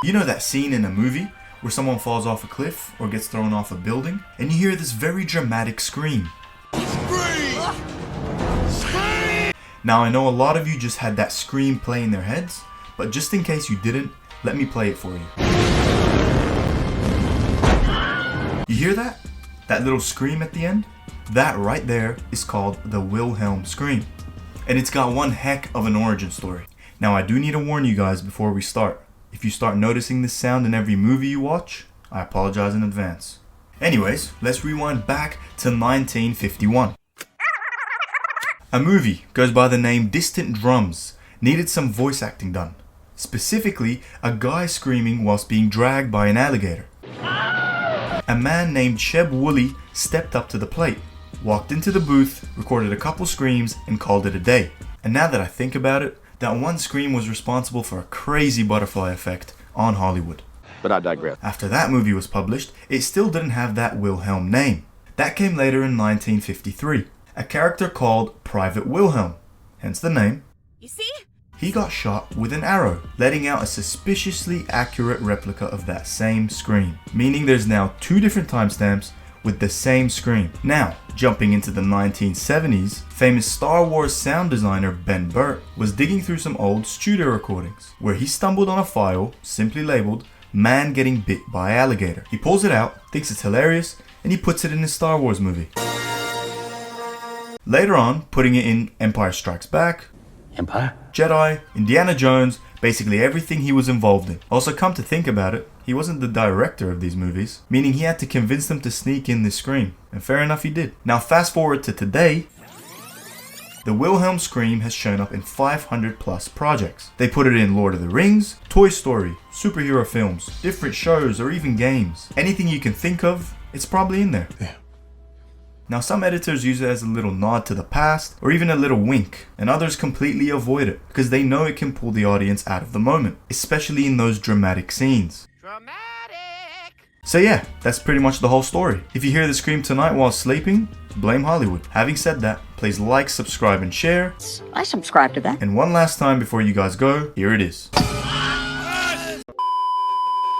You know that scene in a movie where someone falls off a cliff or gets thrown off a building and you hear this very dramatic scream? Now I know a lot of you just had that scream play in their heads, but just in case you didn't, let me play it for you. You hear that? That little scream at the end? That right there is called the Wilhelm Scream. And it's got one heck of an origin story. Now I do need to warn you guys before we start. If you start noticing this sound in every movie you watch, I apologize in advance. Anyways, let's rewind back to 1951. A movie goes by the name Distant Drums needed some voice acting done. Specifically, a guy screaming whilst being dragged by an alligator. A man named Sheb Woolley stepped up to the plate, walked into the booth, recorded a couple screams, and called it a day. And now that I think about it, that one scream was responsible for a crazy butterfly effect on Hollywood. But I digress. After that movie was published, it still didn't have that Wilhelm name. That came later in 1953. A character called Private Wilhelm, hence the name. You see? He got shot with an arrow, letting out a suspiciously accurate replica of that same scream, meaning there's now two different timestamps with the same scream. Now, jumping into the 1970s, famous Star Wars sound designer Ben Burtt was digging through some old studio recordings, where he stumbled on a file simply labeled "Man Getting Bit by Alligator." He pulls it out, thinks it's hilarious, and he puts it in his Star Wars movie. Later on, putting it in Empire Strikes Back, Empire? Jedi, Indiana Jones, basically everything he was involved in. Also, come to think about it, he wasn't the director of these movies, meaning he had to convince them to sneak in this scream. And fair enough, he did. Now fast forward to today, the Wilhelm Scream has shown up in 500 plus projects. They put it in Lord of the Rings, Toy Story, superhero films, different shows, or even games. Anything you can think of, it's probably in there. Yeah. Now some editors use it as a little nod to the past, or even a little wink, and others completely avoid it, because they know it can pull the audience out of the moment, especially in those dramatic scenes. So yeah, that's pretty much the whole story. If you hear the scream tonight while sleeping, blame Hollywood. Having said that, please like, subscribe, and share. I subscribe to that. And one last time before you guys go, here it is.